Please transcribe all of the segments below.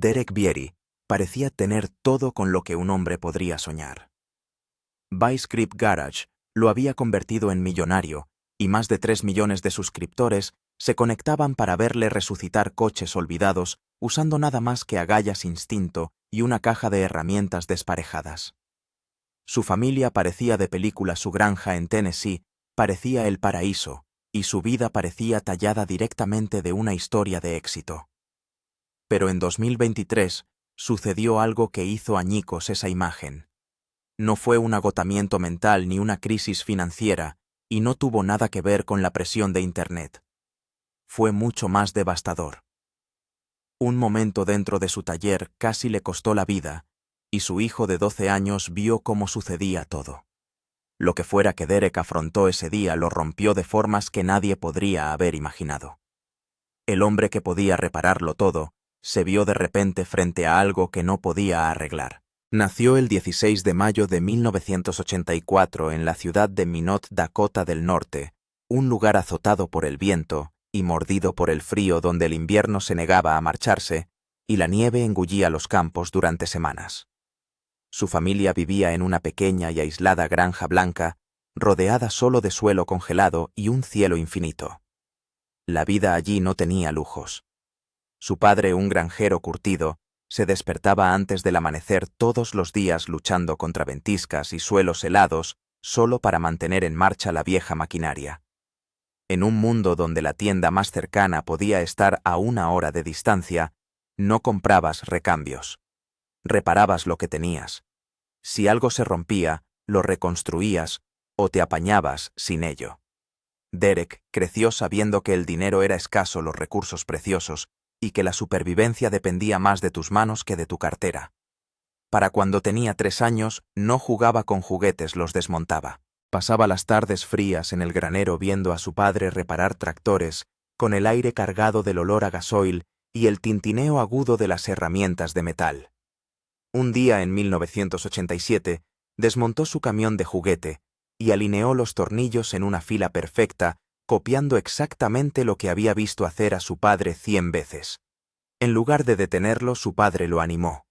Derek Bierry parecía tener todo con lo que un hombre podría soñar. Vice Grip Garage lo había convertido en millonario y más de 3 millones de suscriptores se conectaban para verle resucitar coches olvidados usando nada más que agallas instinto y una caja de herramientas desparejadas. Su familia parecía de película, su granja en Tennessee parecía el paraíso y su vida parecía tallada directamente de una historia de éxito. Pero en 2023 sucedió algo que hizo añicos esa imagen. No fue un agotamiento mental ni una crisis financiera y no tuvo nada que ver con la presión de Internet. Fue mucho más devastador. Un momento dentro de su taller casi le costó la vida y su hijo de 12 años vio cómo sucedía todo. Lo que fuera que Derek afrontó ese día lo rompió de formas que nadie podría haber imaginado. El hombre que podía repararlo todo se vio de repente frente a algo que no podía arreglar. Nació el 16 de mayo de 1984 en la ciudad de Minot, Dakota del Norte, un lugar azotado por el viento y mordido por el frío donde el invierno se negaba a marcharse y la nieve engullía los campos durante semanas. Su familia vivía en una pequeña y aislada granja blanca, rodeada solo de suelo congelado y un cielo infinito. La vida allí no tenía lujos. Su padre, un granjero curtido, se despertaba antes del amanecer todos los días luchando contra ventiscas y suelos helados solo para mantener en marcha la vieja maquinaria. En un mundo donde la tienda más cercana podía estar a 1 hora de distancia, no comprabas recambios. Reparabas lo que tenías. Si algo se rompía, lo reconstruías o te apañabas sin ello. Derek creció sabiendo que el dinero era escaso, los recursos preciosos, y que la supervivencia dependía más de tus manos que de tu cartera. Para cuando tenía 3 años, no jugaba con juguetes, los desmontaba. Pasaba las tardes frías en el granero viendo a su padre reparar tractores, con el aire cargado del olor a gasoil y el tintineo agudo de las herramientas de metal. Un día en 1987, desmontó su camión de juguete y alineó los tornillos en una fila perfecta, copiando exactamente lo que había visto hacer a su padre 100 veces. En lugar de detenerlo, su padre lo animó.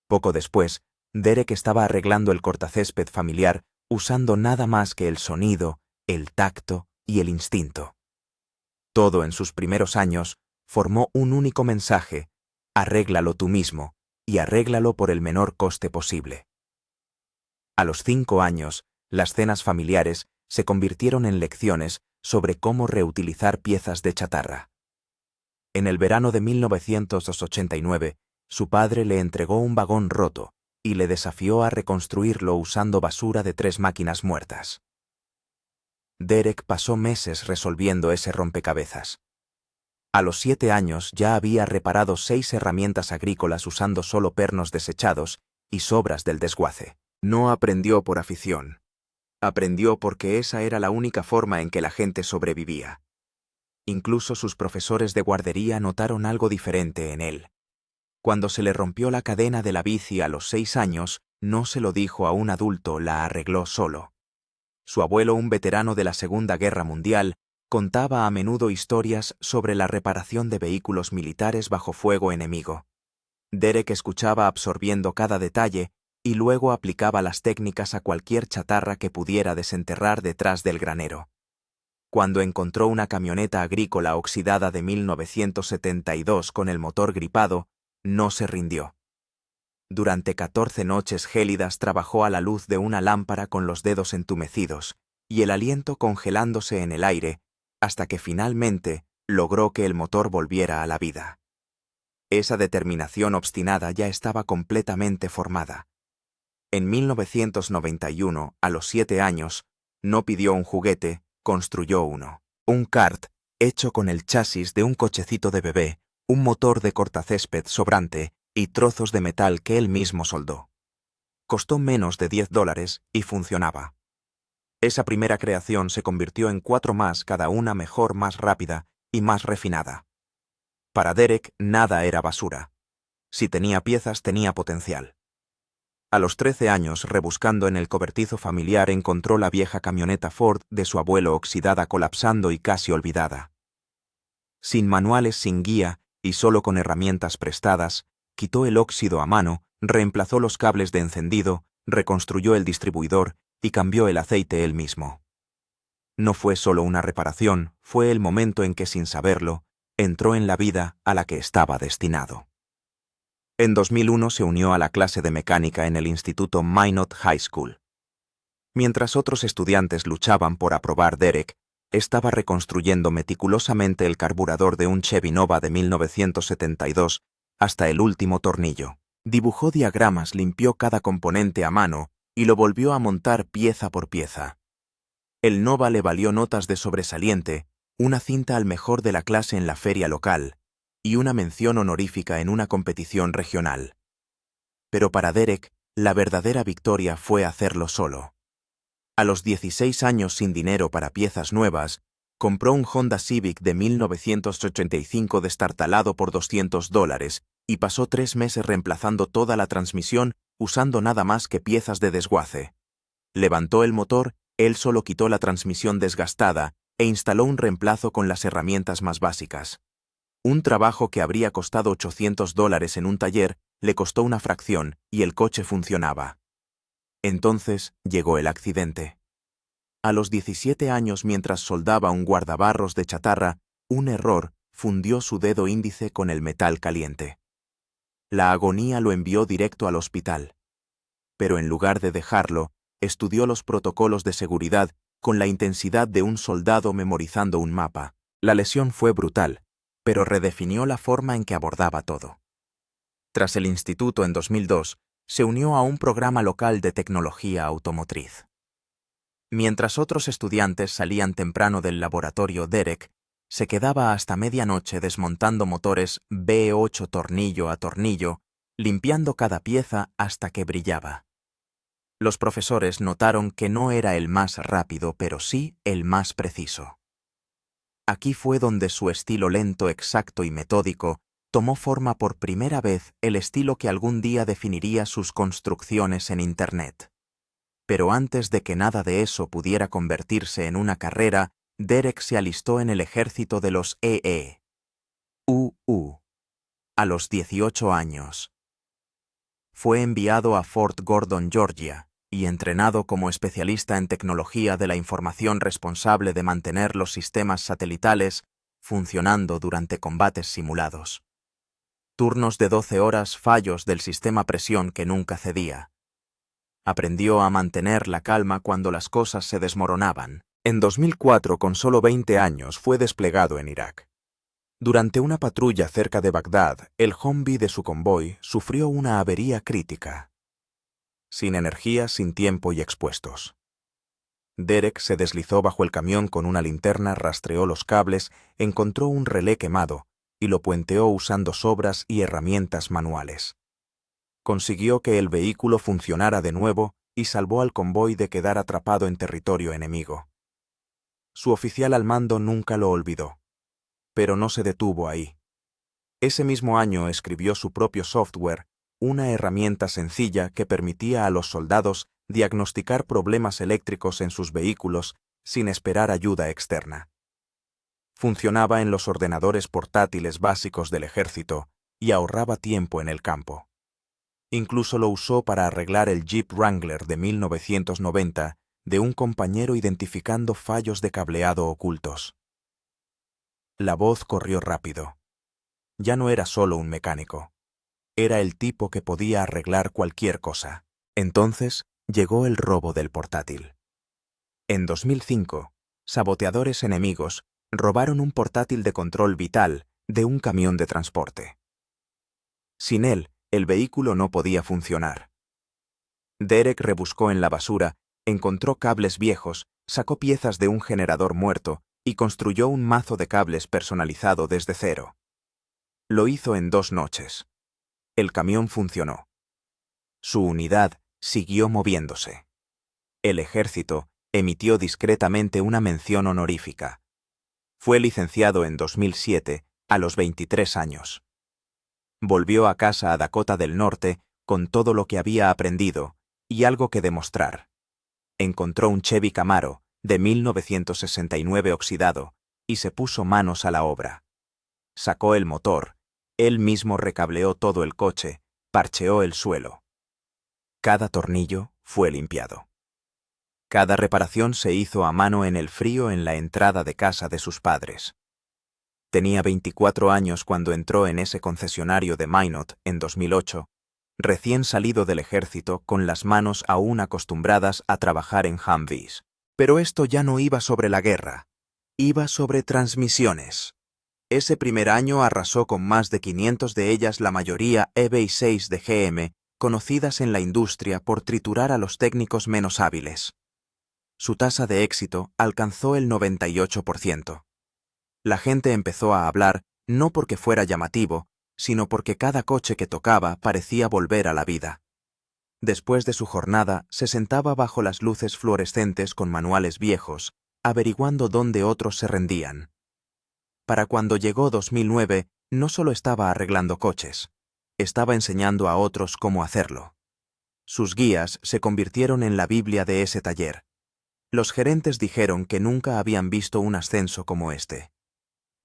Poco después, Derek estaba arreglando el cortacésped familiar usando nada más que el sonido, el tacto y el instinto. Todo en sus primeros años formó un único mensaje: arréglalo tú mismo y arréglalo por el menor coste posible. A los 5 años, las cenas familiares se convirtieron en lecciones sobre cómo reutilizar piezas de chatarra. En el verano de 1989, su padre le entregó un vagón roto y le desafió a reconstruirlo usando basura de 3 máquinas muertas. Derek pasó meses resolviendo ese rompecabezas. A los 7 años ya había reparado 6 herramientas agrícolas usando solo pernos desechados y sobras del desguace. No aprendió por afición. Aprendió porque esa era la única forma en que la gente sobrevivía. Incluso sus profesores de guardería notaron algo diferente en él. Cuando se le rompió la cadena de la bici a los 6 años, no se lo dijo a un adulto, la arregló solo. Su abuelo, un veterano de la Segunda Guerra Mundial, contaba a menudo historias sobre la reparación de vehículos militares bajo fuego enemigo. Derek escuchaba absorbiendo cada detalle y luego aplicaba las técnicas a cualquier chatarra que pudiera desenterrar detrás del granero. Cuando encontró una camioneta agrícola oxidada de 1972 con el motor gripado, no se rindió. Durante 14 noches gélidas trabajó a la luz de una lámpara con los dedos entumecidos y el aliento congelándose en el aire, hasta que finalmente logró que el motor volviera a la vida. Esa determinación obstinada ya estaba completamente formada. En 1991, a los 7 años, no pidió un juguete, construyó uno. Un kart hecho con el chasis de un cochecito de bebé, un motor de cortacésped sobrante y trozos de metal que él mismo soldó. Costó menos de $10 y funcionaba. Esa primera creación se convirtió en 4 más, cada una mejor, más rápida y más refinada. Para Derek nada era basura. Si tenía piezas, tenía potencial. A los 13 años, rebuscando en el cobertizo familiar, encontró la vieja camioneta Ford de su abuelo oxidada, colapsando y casi olvidada. Sin manuales, sin guía y solo con herramientas prestadas, quitó el óxido a mano, reemplazó los cables de encendido, reconstruyó el distribuidor y cambió el aceite él mismo. No fue solo una reparación, fue el momento en que, sin saberlo, entró en la vida a la que estaba destinado. En 2001 se unió a la clase de mecánica en el instituto Minot High School. Mientras otros estudiantes luchaban por aprobar, Derek estaba reconstruyendo meticulosamente el carburador de un Chevy Nova de 1972 hasta el último tornillo. Dibujó diagramas, limpió cada componente a mano y lo volvió a montar pieza por pieza. El Nova le valió notas de sobresaliente, una cinta al mejor de la clase en la feria local y una mención honorífica en una competición regional. Pero para Derek, la verdadera victoria fue hacerlo solo. A los 16 años, sin dinero para piezas nuevas, compró un Honda Civic de 1985 destartalado por $200 y pasó 3 meses reemplazando toda la transmisión usando nada más que piezas de desguace. Levantó el motor, él solo quitó la transmisión desgastada e instaló un reemplazo con las herramientas más básicas. Un trabajo que habría costado $800 en un taller le costó una fracción y el coche funcionaba. Entonces llegó el accidente. A los 17 años, mientras soldaba un guardabarros de chatarra, un error fundió su dedo índice con el metal caliente. La agonía lo envió directo al hospital. Pero en lugar de dejarlo, estudió los protocolos de seguridad con la intensidad de un soldado memorizando un mapa. La lesión fue brutal, pero redefinió la forma en que abordaba todo. Tras el instituto en 2002, se unió a un programa local de tecnología automotriz. Mientras otros estudiantes salían temprano del laboratorio, Derek se quedaba hasta medianoche desmontando motores V8 tornillo a tornillo, limpiando cada pieza hasta que brillaba. Los profesores notaron que no era el más rápido, pero sí el más preciso. Aquí fue donde su estilo lento, exacto y metódico tomó forma por primera vez, el estilo que algún día definiría sus construcciones en Internet. Pero antes de que nada de eso pudiera convertirse en una carrera, Derek se alistó en el ejército de los EE. A los 18 años. Fue enviado a Fort Gordon, Georgia, y entrenado como especialista en tecnología de la información responsable de mantener los sistemas satelitales funcionando durante combates simulados. Turnos de 12 horas, fallos del sistema presión que nunca cedía. Aprendió a mantener la calma cuando las cosas se desmoronaban. En 2004, con solo 20 años, fue desplegado en Irak. Durante una patrulla cerca de Bagdad, el Humvee de su convoy sufrió una avería crítica. Sin energía, sin tiempo y expuestos. Derek se deslizó bajo el camión con una linterna, rastreó los cables, encontró un relé quemado y lo puenteó usando sobras y herramientas manuales. Consiguió que el vehículo funcionara de nuevo y salvó al convoy de quedar atrapado en territorio enemigo. Su oficial al mando nunca lo olvidó, pero no se detuvo ahí. Ese mismo año escribió su propio software, una herramienta sencilla que permitía a los soldados diagnosticar problemas eléctricos en sus vehículos sin esperar ayuda externa. Funcionaba en los ordenadores portátiles básicos del ejército y ahorraba tiempo en el campo. Incluso lo usó para arreglar el Jeep Wrangler de 1990 de un compañero identificando fallos de cableado ocultos. La voz corrió rápido. Ya no era solo un mecánico. Era el tipo que podía arreglar cualquier cosa. Entonces llegó el robo del portátil. En 2005, saboteadores enemigos robaron un portátil de control vital de un camión de transporte. Sin él, el vehículo no podía funcionar. Derek rebuscó en la basura, encontró cables viejos, sacó piezas de un generador muerto y construyó un mazo de cables personalizado desde cero. Lo hizo en 2 noches. El camión funcionó. Su unidad siguió moviéndose. El ejército emitió discretamente una mención honorífica. Fue licenciado en 2007, a los 23 años. Volvió a casa a Dakota del Norte con todo lo que había aprendido y algo que demostrar. Encontró un Chevy Camaro de 1969 oxidado y se puso manos a la obra. Sacó el motor Él mismo recableó todo el coche, parcheó el suelo. Cada tornillo fue limpiado. Cada reparación se hizo a mano en el frío en la entrada de casa de sus padres. Tenía 24 años cuando entró en ese concesionario de Minot en 2008, recién salido del ejército con las manos aún acostumbradas a trabajar en Humvees. Pero esto ya no iba sobre la guerra, iba sobre transmisiones. Ese primer año arrasó con más de 500 de ellas, la mayoría EV6 de GM, conocidas en la industria por triturar a los técnicos menos hábiles. Su tasa de éxito alcanzó el 98%. La gente empezó a hablar no porque fuera llamativo, sino porque cada coche que tocaba parecía volver a la vida. Después de su jornada, se sentaba bajo las luces fluorescentes con manuales viejos, averiguando dónde otros se rendían. Para cuando llegó 2009, no solo estaba arreglando coches, estaba enseñando a otros cómo hacerlo. Sus guías se convirtieron en la Biblia de ese taller. Los gerentes dijeron que nunca habían visto un ascenso como este.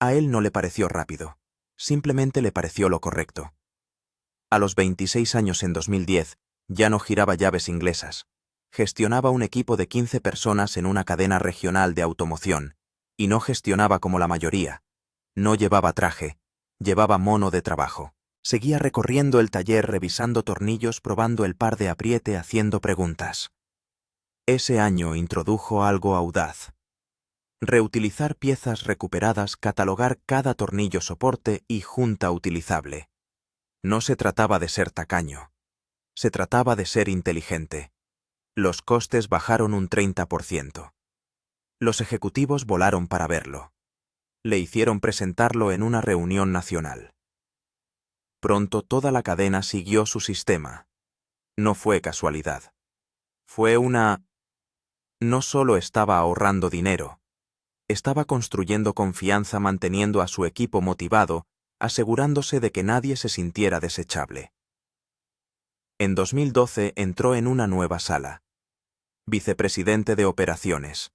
A él no le pareció rápido, simplemente le pareció lo correcto. A los 26 años en 2010, ya no giraba llaves inglesas. Gestionaba un equipo de 15 personas en una cadena regional de automoción, y no gestionaba como la mayoría. No llevaba traje, llevaba mono de trabajo. Seguía recorriendo el taller, revisando tornillos, probando el par de apriete, haciendo preguntas. Ese año introdujo algo audaz. Reutilizar piezas recuperadas, catalogar cada tornillo soporte y junta utilizable. No se trataba de ser tacaño. Se trataba de ser inteligente. Los costes bajaron un 30%. Los ejecutivos volaron para verlo. Le hicieron presentarlo en una reunión nacional. Pronto toda la cadena siguió su sistema. No fue casualidad. Fue una... No solo estaba ahorrando dinero, estaba construyendo confianza, manteniendo a su equipo motivado, asegurándose de que nadie se sintiera desechable. En 2012 entró en una nueva sala. Vicepresidente de operaciones.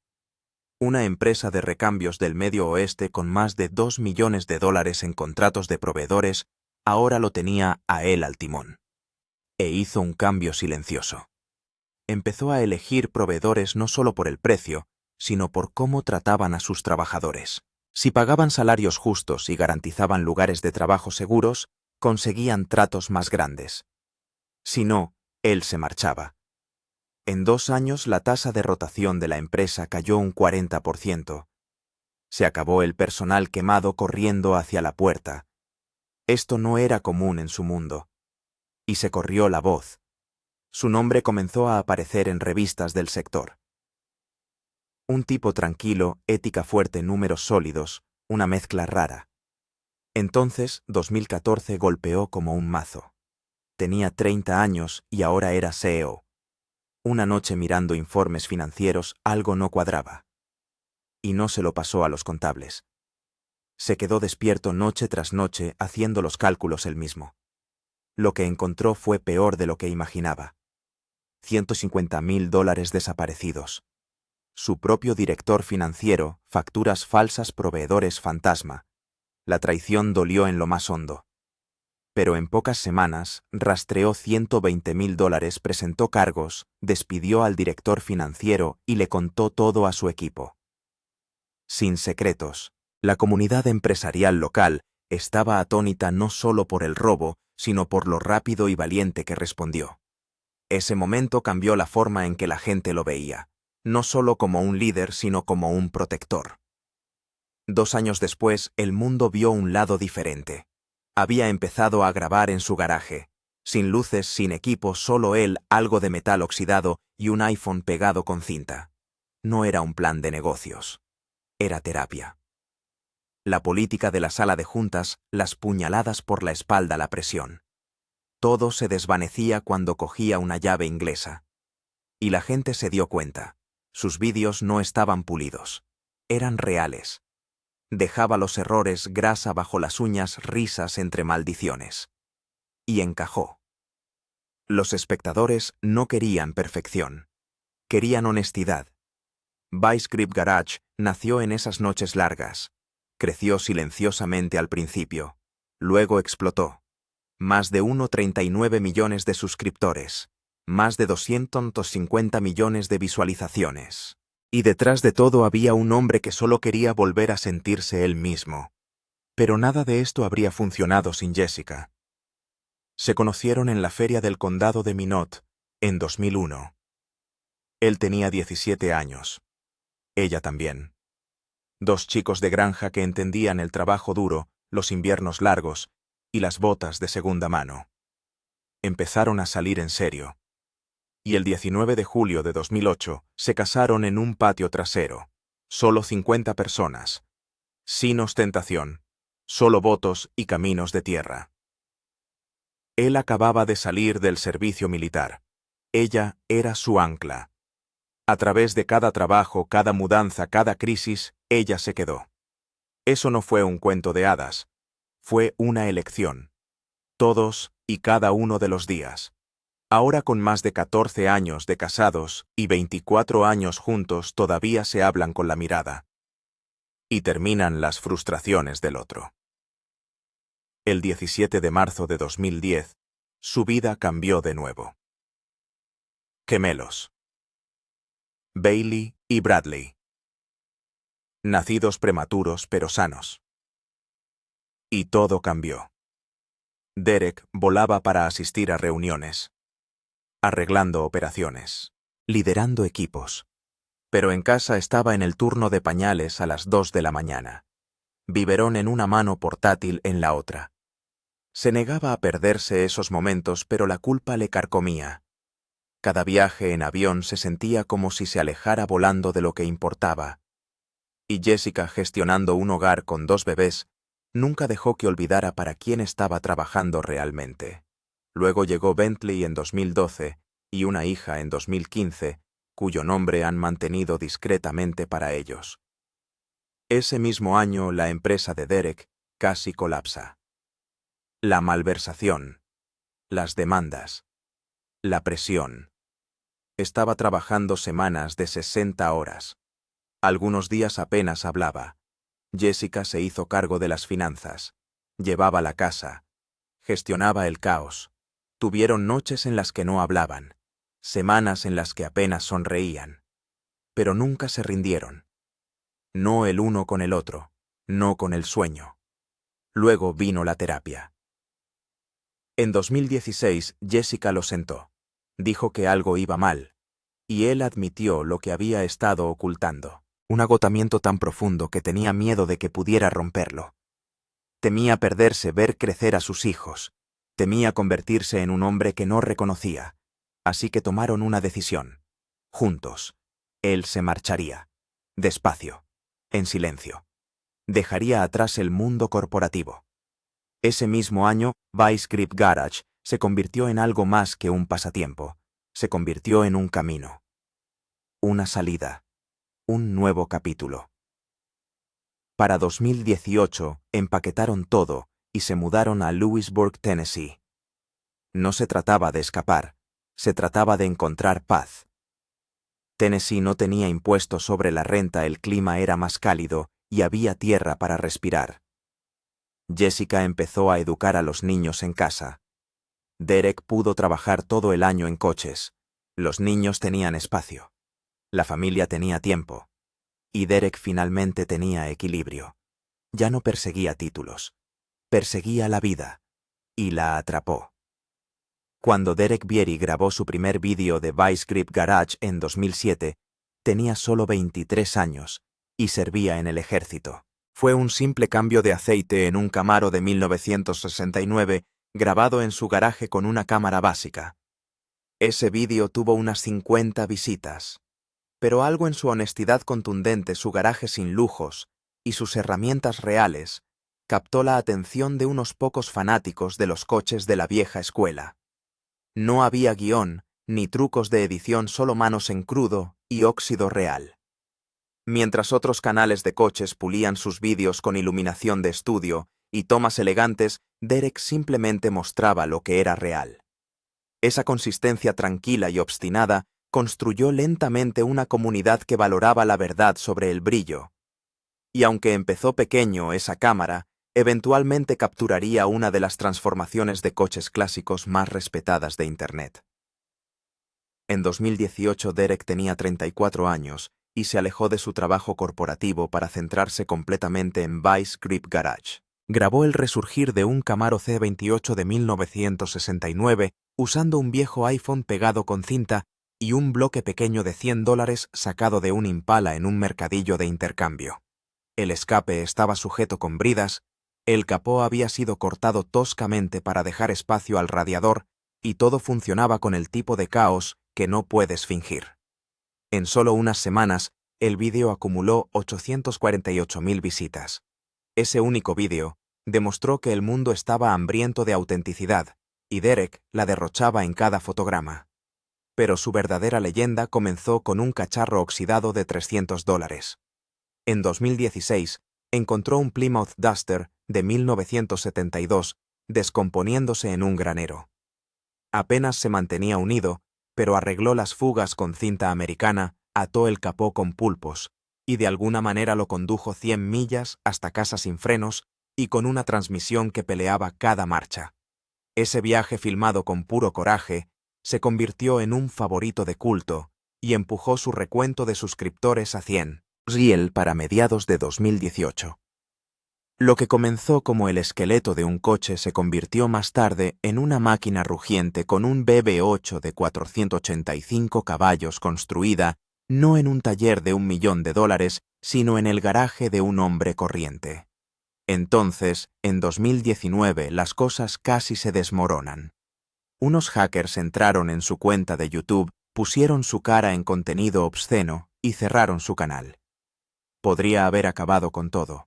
Una empresa de recambios del Medio Oeste con más de $2 millones en contratos de proveedores, ahora lo tenía a él al timón. E hizo un cambio silencioso. Empezó a elegir proveedores no solo por el precio, sino por cómo trataban a sus trabajadores. Si pagaban salarios justos y garantizaban lugares de trabajo seguros, conseguían tratos más grandes. Si no, él se marchaba. En 2 años la tasa de rotación de la empresa cayó un 40%. Se acabó el personal quemado corriendo hacia la puerta. Esto no era común en su mundo. Y se corrió la voz. Su nombre comenzó a aparecer en revistas del sector. Un tipo tranquilo, ética fuerte, números sólidos, una mezcla rara. Entonces, 2014 golpeó como un mazo. Tenía 30 años y ahora era CEO. Una noche mirando informes financieros, algo no cuadraba. Y no se lo pasó a los contables. Se quedó despierto noche tras noche haciendo los cálculos él mismo. Lo que encontró fue peor de lo que imaginaba. $150.000 desaparecidos. Su propio director financiero, facturas falsas, proveedores fantasma. La traición dolió en lo más hondo. Pero en pocas semanas rastreó $120.000, presentó cargos, despidió al director financiero y le contó todo a su equipo. Sin secretos, la comunidad empresarial local estaba atónita no solo por el robo, sino por lo rápido y valiente que respondió. Ese momento cambió la forma en que la gente lo veía, no solo como un líder, sino como un protector. 2 años después, el mundo vio un lado diferente. Había empezado a grabar en su garaje, sin luces, sin equipo, solo él, algo de metal oxidado y un iPhone pegado con cinta. No era un plan de negocios. Era terapia. La política de la sala de juntas, las puñaladas por la espalda, la presión. Todo se desvanecía cuando cogía una llave inglesa. Y la gente se dio cuenta. Sus vídeos no estaban pulidos. Eran reales. Dejaba los errores, grasa bajo las uñas, risas entre maldiciones. Y encajó. Los espectadores no querían perfección. Querían honestidad. Vice Grip Garage nació en esas noches largas. Creció silenciosamente al principio. Luego explotó. Más de 1,39 millones de suscriptores. Más de 250 millones de visualizaciones. Y detrás de todo había un hombre que solo quería volver a sentirse él mismo. Pero nada de esto habría funcionado sin Jessica. Se conocieron en la feria del condado de Minot, en 2001. Él tenía 17 años. Ella también. Dos chicos de granja que entendían el trabajo duro, los inviernos largos y las botas de segunda mano. Empezaron a salir en serio. Y el 19 de julio de 2008 se casaron en un patio trasero. Solo 50 personas. Sin ostentación. Solo votos y caminos de tierra. Él acababa de salir del servicio militar. Ella era su ancla. A través de cada trabajo, cada mudanza, cada crisis, ella se quedó. Eso no fue un cuento de hadas. Fue una elección. Todos y cada uno de los días. Ahora con más de 14 años de casados y 24 años juntos todavía se hablan con la mirada. Y terminan las frustraciones del otro. El 17 de marzo de 2010, su vida cambió de nuevo. Gemelos. Bailey y Bradley. Nacidos prematuros pero sanos. Y todo cambió. Derek volaba para asistir a reuniones, arreglando operaciones, liderando equipos. Pero en casa estaba en el turno de pañales a las 2 de la mañana. Biberón en una mano, portátil en la otra. Se negaba a perderse esos momentos, pero la culpa le carcomía. Cada viaje en avión se sentía como si se alejara volando de lo que importaba. Y Jessica, gestionando un hogar con 2 bebés, nunca dejó que olvidara para quién estaba trabajando realmente. Luego llegó Bentley en 2012 y una hija en 2015, cuyo nombre han mantenido discretamente para ellos. Ese mismo año la empresa de Derek casi colapsa. La malversación, las demandas, la presión. Estaba trabajando semanas de 60 horas. Algunos días apenas hablaba. Jessica se hizo cargo de las finanzas, llevaba la casa, gestionaba el caos. Tuvieron noches en las que no hablaban, semanas en las que apenas sonreían. Pero nunca se rindieron. No el uno con el otro, no con el sueño. Luego vino la terapia. En 2016, Jessica lo sentó. Dijo que algo iba mal, y él admitió lo que había estado ocultando. Un agotamiento tan profundo que tenía miedo de que pudiera romperlo. Temía perderse, ver crecer a sus hijos. Temía convertirse en un hombre que no reconocía. Así que tomaron una decisión. Juntos. Él se marcharía. Despacio. En silencio. Dejaría atrás el mundo corporativo. Ese mismo año, Vice Grip Garage se convirtió en algo más que un pasatiempo. Se convirtió en un camino. Una salida. Un nuevo capítulo. Para 2018, empaquetaron todo y se mudaron a Lewisburg, Tennessee. No se trataba de escapar, se trataba de encontrar paz. Tennessee no tenía impuestos sobre la renta, el clima era más cálido y había tierra para respirar. Jessica empezó a educar a los niños en casa. Derek pudo trabajar todo el año en coches. Los niños tenían espacio. La familia tenía tiempo. Y Derek finalmente tenía equilibrio. Ya no perseguía títulos. Perseguía la vida. Y la atrapó. Cuando Derek Bieri grabó su primer vídeo de Vice Grip Garage en 2007, tenía solo 23 años y servía en el ejército. Fue un simple cambio de aceite en un Camaro de 1969 grabado en su garaje con una cámara básica. Ese vídeo tuvo unas 50 visitas. Pero algo en su honestidad contundente, su garaje sin lujos y sus herramientas reales, captó la atención de unos pocos fanáticos de los coches de la vieja escuela. No había guión, ni trucos de edición, solo manos en crudo y óxido real. Mientras otros canales de coches pulían sus vídeos con iluminación de estudio y tomas elegantes, Derek simplemente mostraba lo que era real. Esa consistencia tranquila y obstinada construyó lentamente una comunidad que valoraba la verdad sobre el brillo. Y aunque empezó pequeño esa cámara, eventualmente capturaría una de las transformaciones de coches clásicos más respetadas de Internet. En 2018 Derek tenía 34 años y se alejó de su trabajo corporativo para centrarse completamente en Vice Grip Garage. Grabó el resurgir de un Camaro C28 de 1969 usando un viejo iPhone pegado con cinta y un bloque pequeño de $100 sacado de un Impala en un mercadillo de intercambio. El escape estaba sujeto con bridas, el capó había sido cortado toscamente para dejar espacio al radiador y todo funcionaba con el tipo de caos que no puedes fingir. En solo unas semanas, el vídeo acumuló 848.000 visitas. Ese único vídeo demostró que el mundo estaba hambriento de autenticidad y Derek la derrochaba en cada fotograma. Pero su verdadera leyenda comenzó con un cacharro oxidado de $300. En 2016, encontró un Plymouth Duster de 1972 descomponiéndose en un granero. Apenas se mantenía unido, pero arregló las fugas con cinta americana, ató el capó con pulpos y de alguna manera lo condujo 100 millas hasta casa sin frenos y con una transmisión que peleaba cada marcha. Ese viaje filmado con puro coraje se convirtió en un favorito de culto y empujó su recuento de suscriptores a 100 riel para mediados de 2018. Lo que comenzó como el esqueleto de un coche se convirtió más tarde en una máquina rugiente con un BB8 de 485 caballos construida no en un taller de $1 millón, sino en el garaje de un hombre corriente. Entonces, en 2019, las cosas casi se desmoronan. Unos hackers entraron en su cuenta de YouTube, pusieron su cara en contenido obsceno y cerraron su canal. Podría haber acabado con todo.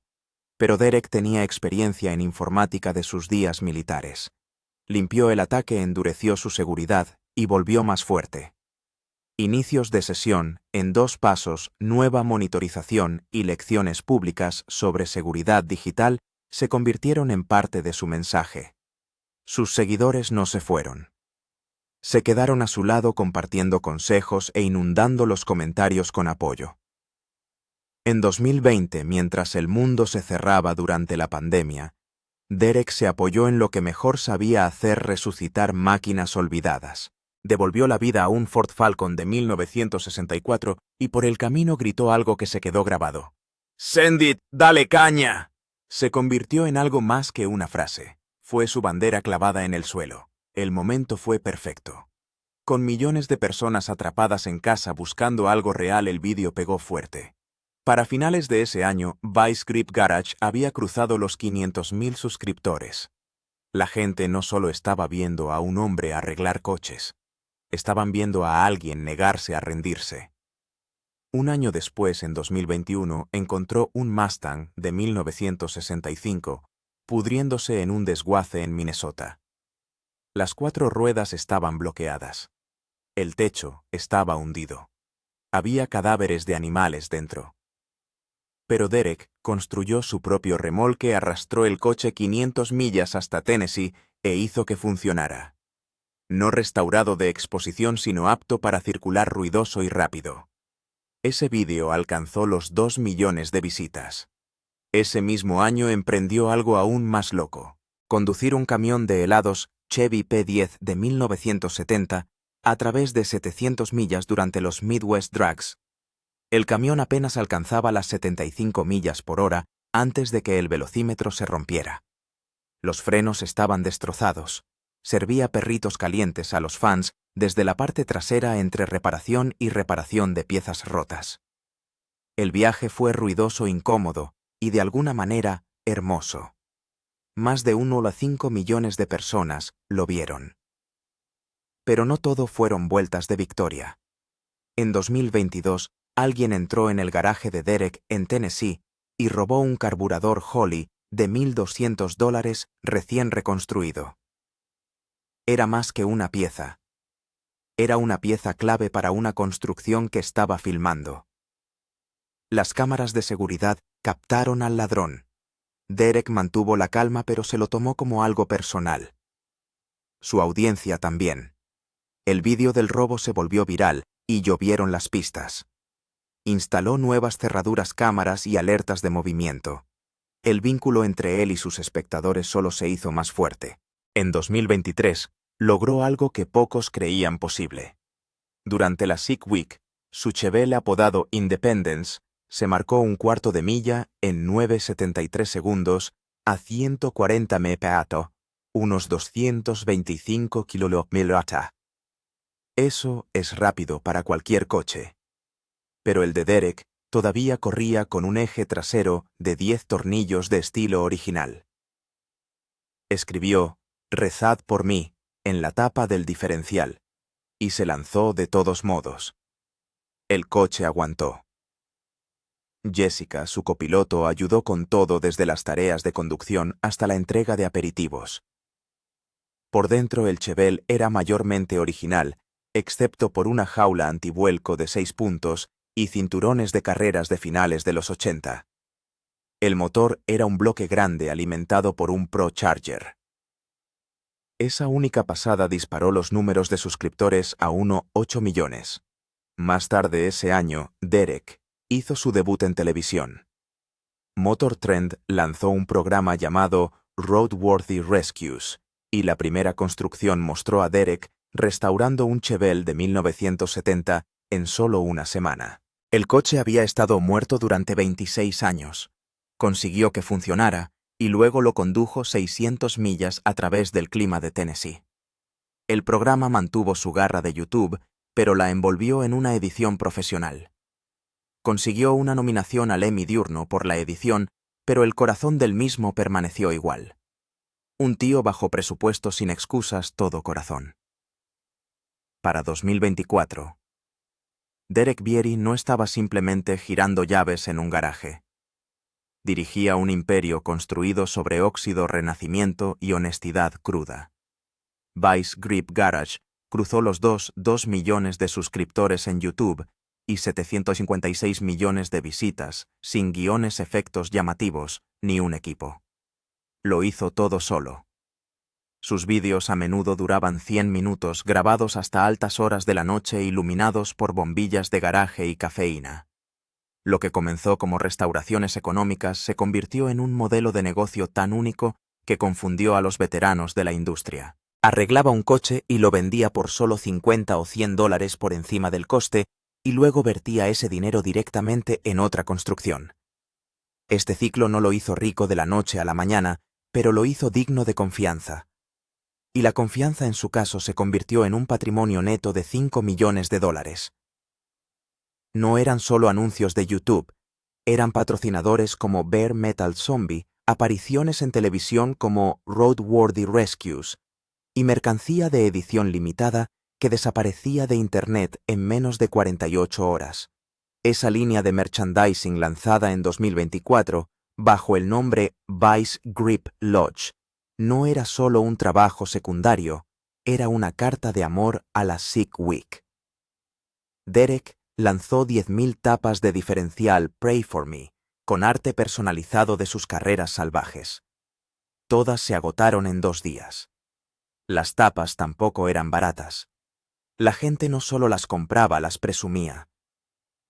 Pero Derek tenía experiencia en informática de sus días militares. Limpió el ataque, endureció su seguridad y volvió más fuerte. Inicios de sesión, en 2 pasos, nueva monitorización y lecciones públicas sobre seguridad digital se convirtieron en parte de su mensaje. Sus seguidores no se fueron. Se quedaron a su lado compartiendo consejos e inundando los comentarios con apoyo. En 2020, mientras el mundo se cerraba durante la pandemia, Derek se apoyó en lo que mejor sabía hacer: resucitar máquinas olvidadas. Devolvió la vida a un Ford Falcon de 1964 y por el camino gritó algo que se quedó grabado. «¡Send it! ¡Dale caña!». Se convirtió en algo más que una frase. Fue su bandera clavada en el suelo. El momento fue perfecto. Con millones de personas atrapadas en casa buscando algo real, el vídeo pegó fuerte. Para finales de ese año, Vice Grip Garage había cruzado los 500.000 suscriptores. La gente no solo estaba viendo a un hombre arreglar coches, estaban viendo a alguien negarse a rendirse. Un año después, en 2021, encontró un Mustang de 1965 pudriéndose en un desguace en Minnesota. Las 4 ruedas estaban bloqueadas. El techo estaba hundido. Había cadáveres de animales dentro. Pero Derek construyó su propio remolque, arrastró el coche 500 millas hasta Tennessee e hizo que funcionara. No restaurado de exposición, sino apto para circular ruidoso y rápido. Ese vídeo alcanzó los 2 millones de visitas. Ese mismo año emprendió algo aún más loco: conducir un camión de helados Chevy P10 de 1970 a través de 700 millas durante los Midwest Drags. El camión apenas alcanzaba las 75 millas por hora antes de que el velocímetro se rompiera. Los frenos estaban destrozados. Servía perritos calientes a los fans desde la parte trasera entre reparación y reparación de piezas rotas. El viaje fue ruidoso, incómodo y de alguna manera hermoso. Más de 1,5 millones de personas lo vieron. Pero no todo fueron vueltas de victoria. En 2022, alguien entró en el garaje de Derek en Tennessee y robó un carburador Holley de $1,200 recién reconstruido. Era más que una pieza. Era una pieza clave para una construcción que estaba filmando. Las cámaras de seguridad captaron al ladrón. Derek mantuvo la calma, pero se lo tomó como algo personal. Su audiencia también. El vídeo del robo se volvió viral y llovieron las pistas. Instaló nuevas cerraduras, cámaras y alertas de movimiento. el vínculo entre él y sus espectadores solo se hizo más fuerte. En 2023, logró algo que pocos creían posible. Durante la Sick Week, su Chevelle apodado Independence se marcó un cuarto de milla en 9,73 segundos a 140 mph, unos 225 km/h. Eso es rápido para cualquier coche. Pero el de Derek todavía corría con un eje trasero de 10 tornillos de estilo original. Escribió «Rezad por mí» en la tapa del diferencial, y se lanzó de todos modos. El coche aguantó. Jessica, su copiloto, ayudó con todo desde las tareas de conducción hasta la entrega de aperitivos. Por dentro el Chevelle era mayormente original, excepto por una jaula antivuelco de 6 puntos y cinturones de carreras de finales de los 80. El motor era un bloque grande alimentado por un Pro Charger. Esa única pasada disparó los números de suscriptores a 1,8 millones. Más tarde ese año, Derek hizo su debut en televisión. Motor Trend lanzó un programa llamado Roadworthy Rescues, y la primera construcción mostró a Derek restaurando un Chevelle de 1970 en solo una semana. El coche había estado muerto durante 26 años. Consiguió que funcionara y luego lo condujo 600 millas a través del clima de Tennessee. El programa mantuvo su garra de YouTube, pero la envolvió en una edición profesional. Consiguió una nominación al Emmy diurno por la edición, pero el corazón del mismo permaneció igual. Un tío bajo presupuesto sin excusas, todo corazón. Para 2024, Derek Vieri no estaba simplemente girando llaves en un garaje. Dirigía un imperio construido sobre óxido, renacimiento y honestidad cruda. Vice Grip Garage cruzó los 2 millones de suscriptores en YouTube y 756 millones de visitas, sin guiones, efectos llamativos, ni un equipo. Lo hizo todo solo. Sus vídeos a menudo duraban 100 minutos, grabados hasta altas horas de la noche, iluminados por bombillas de garaje y cafeína. Lo que comenzó como restauraciones económicas se convirtió en un modelo de negocio tan único que confundió a los veteranos de la industria. Arreglaba un coche y lo vendía por solo 50 o 100 dólares por encima del coste, y luego vertía ese dinero directamente en otra construcción. Este ciclo no lo hizo rico de la noche a la mañana, pero lo hizo digno de confianza. Y la confianza en su caso se convirtió en un patrimonio neto de 5 millones de dólares. No eran solo anuncios de YouTube, eran patrocinadores como Bare Metal Zombie, apariciones en televisión como Roadworthy Rescues y mercancía de edición limitada que desaparecía de Internet en menos de 48 horas. Esa línea de merchandising lanzada en 2024, bajo el nombre Vice Grip Lodge, no era solo un trabajo secundario, era una carta de amor a la Sick Week. Derek lanzó 10.000 tapas de diferencial Pray for Me, con arte personalizado de sus carreras salvajes. Todas se agotaron en 2 días. Las tapas tampoco eran baratas. La gente no solo las compraba, las presumía.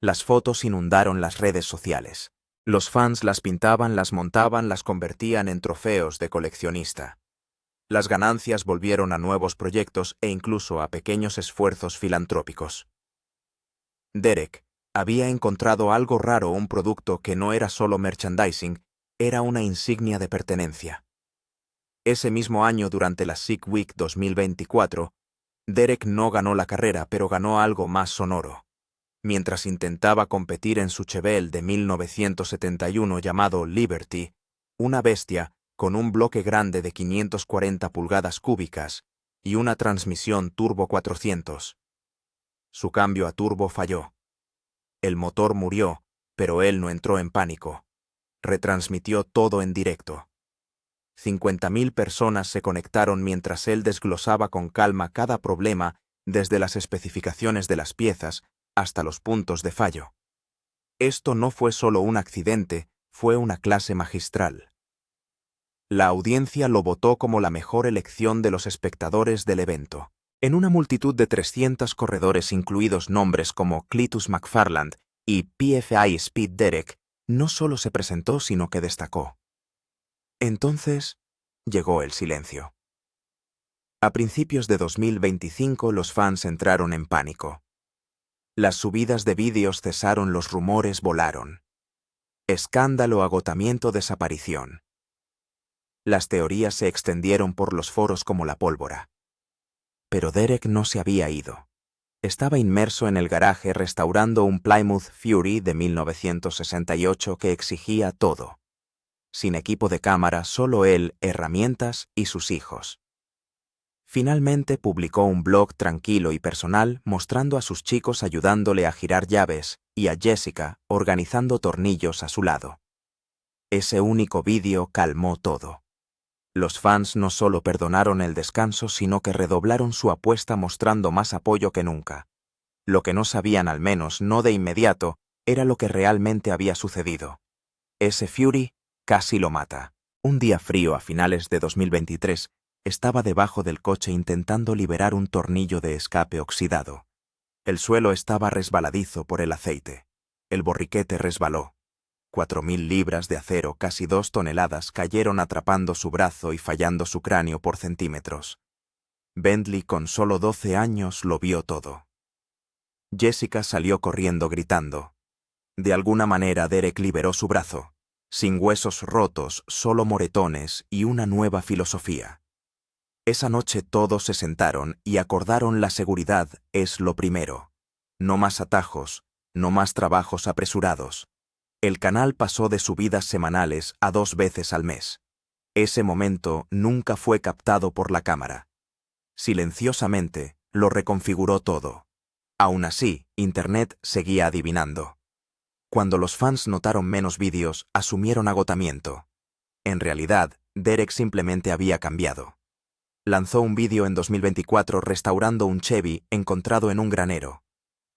Las fotos inundaron las redes sociales. Los fans las pintaban, las montaban, las convertían en trofeos de coleccionista. Las ganancias volvieron a nuevos proyectos e incluso a pequeños esfuerzos filantrópicos. Derek había encontrado algo raro, un producto que no era solo merchandising, era una insignia de pertenencia. Ese mismo año, durante la Sick Week 2024, Derek no ganó la carrera, pero ganó algo más sonoro. Mientras intentaba competir en su Chevelle de 1971 llamado Liberty, una bestia con un bloque grande de 540 pulgadas cúbicas y una transmisión turbo 400. Su cambio a turbo falló. El motor murió, pero él no entró en pánico. Retransmitió todo en directo. 50.000 personas se conectaron mientras él desglosaba con calma cada problema, desde las especificaciones de las piezas hasta los puntos de fallo. Esto no fue solo un accidente, fue una clase magistral. La audiencia lo votó como la mejor elección de los espectadores del evento. En una multitud de 300 corredores, incluidos nombres como Cletus McFarland y PFI Speed, Derek no solo se presentó, sino que destacó. Entonces, llegó el silencio. A principios de 2025 los fans entraron en pánico. Las subidas de vídeos cesaron, los rumores volaron. Escándalo, agotamiento, desaparición. Las teorías se extendieron por los foros como la pólvora. Pero Derek no se había ido. Estaba inmerso en el garaje restaurando un Plymouth Fury de 1968 que exigía todo. Sin equipo de cámara, solo él, herramientas y sus hijos. Finalmente publicó un blog tranquilo y personal mostrando a sus chicos ayudándole a girar llaves y a Jessica organizando tornillos a su lado. Ese único vídeo calmó todo. Los fans no solo perdonaron el descanso, sino que redoblaron su apuesta mostrando más apoyo que nunca. Lo que no sabían, al menos no de inmediato, era lo que realmente había sucedido. Ese Fury casi lo mata. Un día frío a finales de 2023, estaba debajo del coche intentando liberar un tornillo de escape oxidado. El suelo estaba resbaladizo por el aceite. El borriquete resbaló. 4.000 libras de acero, casi 2 toneladas, cayeron atrapando su brazo y fallando su cráneo por centímetros. Bentley, con solo 12 años, lo vio todo. Jessica salió corriendo gritando. De alguna manera Derek liberó su brazo. Sin huesos rotos, solo moretones y una nueva filosofía. Esa noche todos se sentaron y acordaron: la seguridad es lo primero. No más atajos, no más trabajos apresurados. El canal pasó de subidas semanales a 2 veces al mes. Ese momento nunca fue captado por la cámara. Silenciosamente, lo reconfiguró todo. Aún así, Internet seguía adivinando. Cuando los fans notaron menos vídeos, asumieron agotamiento. En realidad, Derek simplemente había cambiado. Lanzó un vídeo en 2024 restaurando un Chevy encontrado en un granero.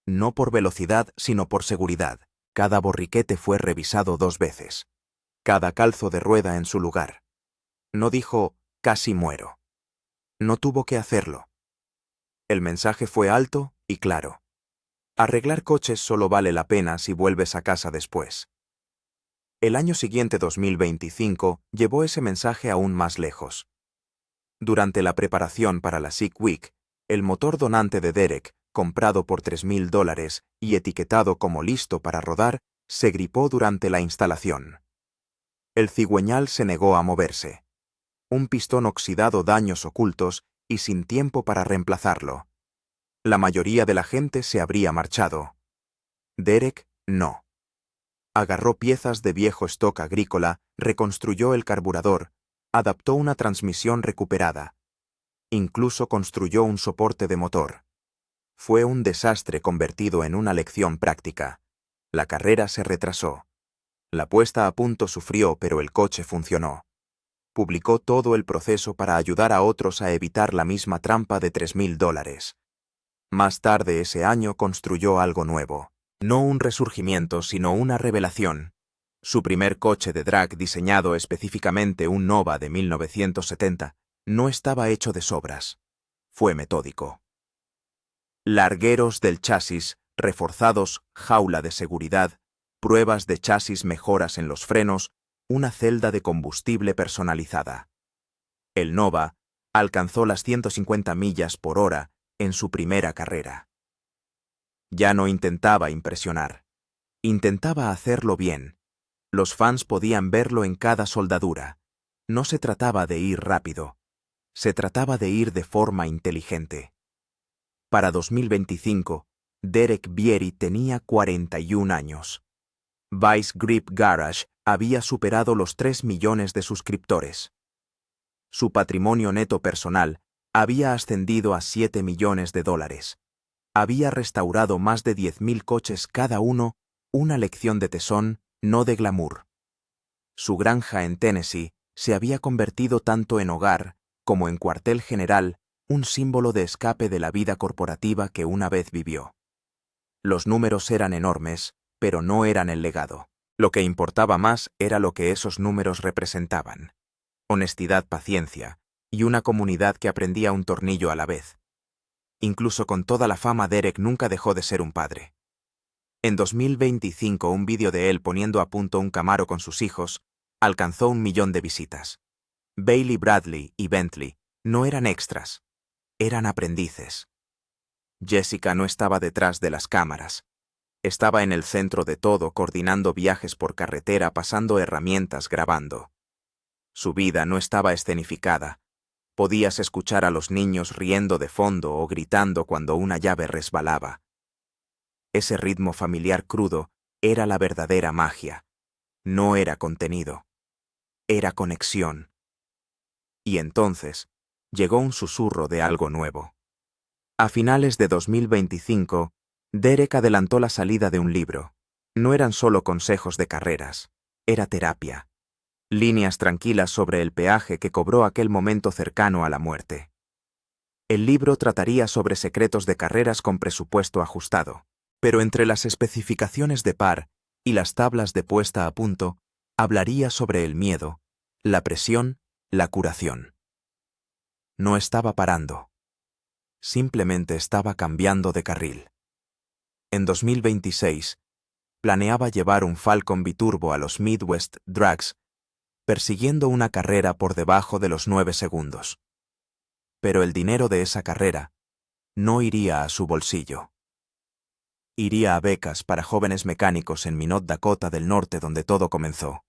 No por velocidad, sino por seguridad. Cada borriquete fue revisado 2 veces. Cada calzo de rueda en su lugar. No dijo, casi muero. No tuvo que hacerlo. El mensaje fue alto y claro. Arreglar coches solo vale la pena si vuelves a casa después. El año siguiente, 2025, llevó ese mensaje aún más lejos. Durante la preparación para la Sick Week, el motor donante de Derek, comprado por $3.000 y etiquetado como listo para rodar, se gripó durante la instalación. El cigüeñal se negó a moverse. Un pistón oxidado, daños ocultos y sin tiempo para reemplazarlo. La mayoría de la gente se habría marchado. Derek, no. Agarró piezas de viejo stock agrícola, reconstruyó el carburador, adaptó una transmisión recuperada. Incluso construyó un soporte de motor. Fue un desastre convertido en una lección práctica. La carrera se retrasó. La puesta a punto sufrió, pero el coche funcionó. Publicó todo el proceso para ayudar a otros a evitar la misma trampa de $3.000. Más tarde ese año construyó algo nuevo. No un resurgimiento, sino una revelación. Su primer coche de drag, diseñado específicamente, un Nova de 1970, no estaba hecho de sobras. Fue metódico. Largueros del chasis, reforzados, jaula de seguridad, pruebas de chasis, mejoras en los frenos, una celda de combustible personalizada. El Nova alcanzó las 150 millas por hora en su primera carrera. Ya no intentaba impresionar. Intentaba hacerlo bien. Los fans podían verlo en cada soldadura. No se trataba de ir rápido. Se trataba de ir de forma inteligente. Para 2025, Derek Vieri tenía 41 años. Vice Grip Garage había superado los 3 millones de suscriptores. Su patrimonio neto personal había ascendido a $7 millones. Había restaurado más de 10.000 coches cada uno, una lección de tesón, no de glamour. Su granja en Tennessee se había convertido tanto en hogar como en cuartel general, un símbolo de escape de la vida corporativa que una vez vivió. Los números eran enormes, pero no eran el legado. Lo que importaba más era lo que esos números representaban. Honestidad, paciencia y una comunidad que aprendía un tornillo a la vez. Incluso con toda la fama, Derek nunca dejó de ser un padre. En 2025, un vídeo de él poniendo a punto un Camaro con sus hijos Alcanzó 1 millón de visitas. Bailey Bradley y Bentley no eran extras, eran aprendices. Jessica no estaba detrás de las cámaras. Estaba en el centro de todo, coordinando viajes por carretera, pasando herramientas, grabando. Su vida no estaba escenificada. Podías escuchar a los niños riendo de fondo o gritando cuando una llave resbalaba. Ese ritmo familiar crudo era la verdadera magia. No era contenido. Era conexión. Y entonces llegó un susurro de algo nuevo. A finales de 2025, Derek adelantó la salida de un libro. No eran solo consejos de carreras, era terapia. Líneas tranquilas sobre el peaje que cobró aquel momento cercano a la muerte. El libro trataría sobre secretos de carreras con presupuesto ajustado, pero entre las especificaciones de par y las tablas de puesta a punto, hablaría sobre el miedo, la presión, la curación. No estaba parando. Simplemente estaba cambiando de carril. En 2026, planeaba llevar un Falcon biturbo a los Midwest Drags, persiguiendo una carrera por debajo de los 9 segundos. Pero el dinero de esa carrera no iría a su bolsillo. Iría a becas para jóvenes mecánicos en Minot, Dakota del Norte, donde todo comenzó.